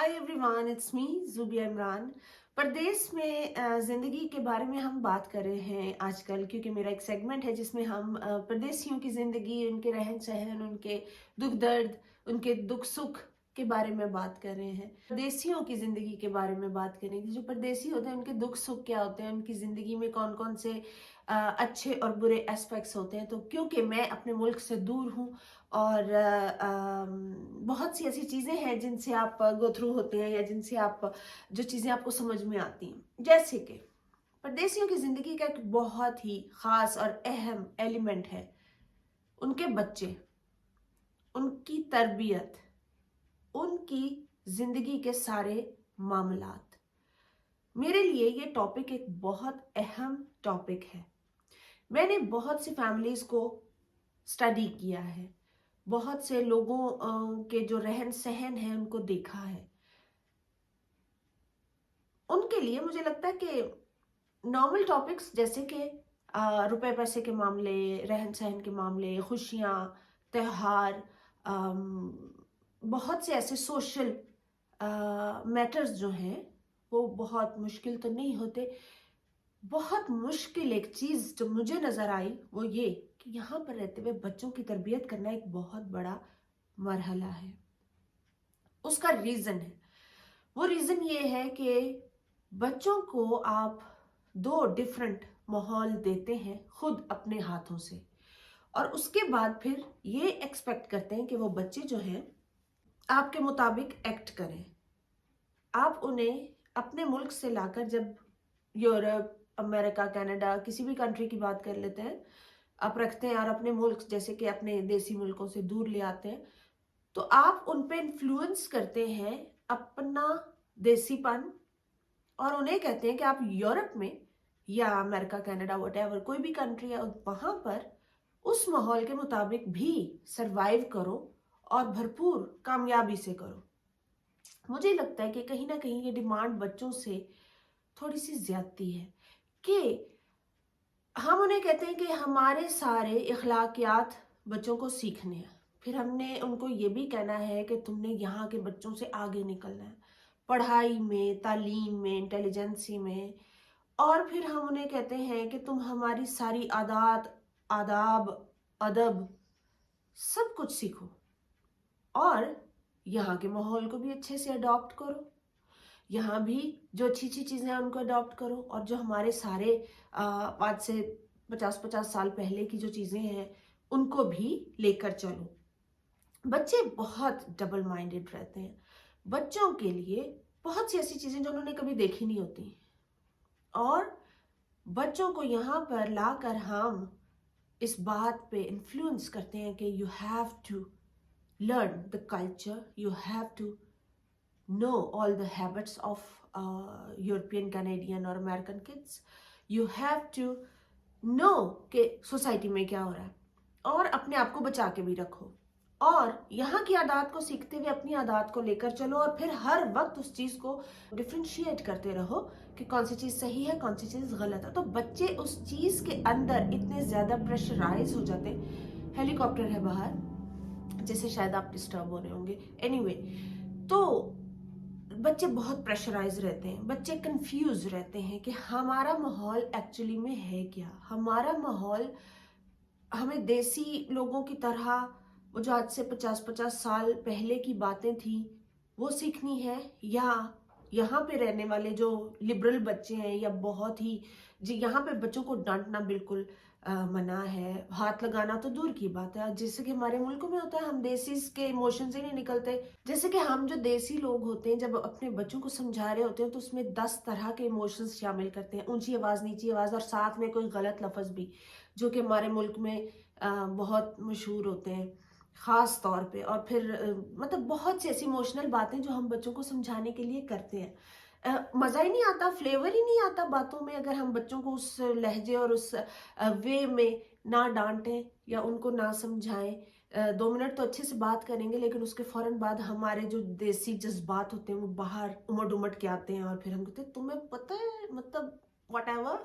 Hi everyone, it's me Zubia Imran. परदेस में ज़िंदगी के बारे में हम बात कर रहे हैं आजकल, क्योंकि मेरा एक सेगमेंट है जिसमें हम परदेसियों की ज़िंदगी, उनके रहन सहन, उनके दुख दर्द, उनके दुख सुख के बारे में बात कर रहे हैं। परदेसियों की ज़िंदगी के बारे में बात करेंगे। जो परदेसी होते हैं उनके दुख सुख क्या होते हैं, उनकी ज़िंदगी में कौन कौन से अच्छे और बुरे एस्पेक्ट्स होते हैं। तो क्योंकि मैं अपने मुल्क से दूर हूँ और बहुत सी ऐसी चीज़ें हैं जिनसे आप गो थ्रू होते हैं, या जिनसे आप जो चीज़ें आपको समझ में आती हैं। जैसे कि परदेसियों की ज़िंदगी का एक बहुत ही ख़ास और अहम एलिमेंट है उनके बच्चे, उनकी तरबियत, उनकी ज़िंदगी के सारे मामलात। मेरे लिए ये टॉपिक एक बहुत अहम टॉपिक है। मैंने बहुत सी फैमिलीज़ को स्टडी किया है, बहुत से लोगों के जो रहन सहन है उनको देखा है। उनके लिए मुझे लगता है कि नॉर्मल टॉपिक्स जैसे कि रुपए पैसे के मामले, रहन सहन के मामले, खुशियाँ, त्योहार, बहुत से ऐसे सोशल मैटर्स जो हैं वो बहुत मुश्किल तो नहीं होते। बहुत मुश्किल एक चीज़ जो मुझे नज़र आई वो ये कि यहाँ पर रहते हुए बच्चों की तरबियत करना एक बहुत बड़ा मरहला है। उसका रीज़न है, वो रीज़न ये है कि बच्चों को आप दो डिफरेंट माहौल देते हैं खुद अपने हाथों से, और उसके बाद फिर ये एक्सपेक्ट करते हैं कि वो बच्चे जो हैं आपके मुताबिक एक्ट करें। आप उन्हें अपने मुल्क से लाकर, जब यूरोप, अमेरिका, कनाडा, किसी भी कंट्री की बात कर लेते हैं, आप रखते हैं और अपने मुल्क जैसे कि अपने देसी मुल्कों से दूर ले आते हैं, तो आप उन पे इन्फ्लुएंस करते हैं अपना देसीपन, और उन्हें कहते हैं कि आप यूरोप में या अमेरिका, कनाडा, व्हाटएवर कोई भी कंट्री है, वहां पर उस माहौल के मुताबिक भी सरवाइव करो और भरपूर कामयाबी से करो। मुझे लगता है कि कहीं ना कहीं ये डिमांड बच्चों से थोड़ी सी ज्यादती है कि हम उन्हें कहते हैं कि हमारे सारे इखलाकियात बच्चों को सीखने हैं। फिर हमने उनको ये भी कहना है कि तुमने यहाँ के बच्चों से आगे निकलना है, पढ़ाई में, तालीम में, इंटेलिजेंसी में। और फिर हम उन्हें कहते हैं कि तुम हमारी सारी आदात, आदाब, अदब सब कुछ सीखो, और यहाँ के माहौल को भी अच्छे से अडॉप्ट करो, यहाँ भी जो अच्छी अच्छी चीज़ें हैं उनको अडॉप्ट करो, और जो हमारे सारे आज से 50-50 साल पहले की जो चीज़ें हैं उनको भी लेकर चलो। बच्चे बहुत डबल माइंडेड रहते हैं। बच्चों के लिए बहुत सी ऐसी चीज़ें जो उन्होंने कभी देखी नहीं होती, और बच्चों को यहाँ पर लाकर हम इस बात पे इन्फ्लुएंस करते हैं कि you have to learn the culture, you have to know all the habits of European, Canadian और American kids. You have to know कि सोसाइटी में क्या हो रहा है, और अपने आप को बचा के भी रखो, और यहाँ की आदत को सीखते हुए अपनी आदत को लेकर चलो, और फिर हर वक्त उस चीज़ को डिफ्रेंशिएट करते रहो कि कौन सी चीज़ सही है, कौन सी चीज़ गलत है। तो बच्चे उस चीज़ के अंदर इतने ज़्यादा प्रेशराइज हो जाते हैं। हेलीकॉप्टर है बाहर, जैसे शायद आप डिस्टर्ब हो रहे होंगे। एनीवे, तो बच्चे बहुत प्रेशराइज रहते हैं, बच्चे कंफ्यूज रहते हैं कि हमारा माहौल एक्चुअली में है क्या। हमारा माहौल हमें देसी लोगों की तरह, वो जो आज से 50-50 साल पहले की बातें थी वो सीखनी है, या यहाँ पे रहने वाले जो लिबरल बच्चे हैं, या बहुत ही जी यहाँ पे बच्चों को डांटना बिल्कुल मना है, हाथ लगाना तो दूर की बात है। जैसे कि हमारे मुल्कों में होता है, हम देसी के इमोशंस ही नहीं निकलते। जैसे कि हम जो देसी लोग होते हैं, जब अपने बच्चों को समझा रहे होते हैं तो उसमें 10 तरह के इमोशंस शामिल करते हैं, ऊंची आवाज़, नीची आवाज़, और साथ में कोई गलत लफ्ज़ भी, जो कि हमारे मुल्क में बहुत मशहूर होते हैं ख़ास तौर पे। और फिर मतलब बहुत सी ऐसी इमोशनल बातें जो हम बच्चों को समझाने के लिए करते हैं। मज़ा ही नहीं आता, फ्लेवर ही नहीं आता बातों में, अगर हम बच्चों को उस लहजे और उस वे में ना डांटें या उनको ना समझाएं। 2 मिनट तो अच्छे से बात करेंगे, लेकिन उसके फ़ौरन बाद हमारे जो देसी जज्बात होते हैं वो बाहर उमड़ उमड़ के आते हैं, और फिर हम कहते हैं तुम्हें पता है, मतलब व्हाटएवर।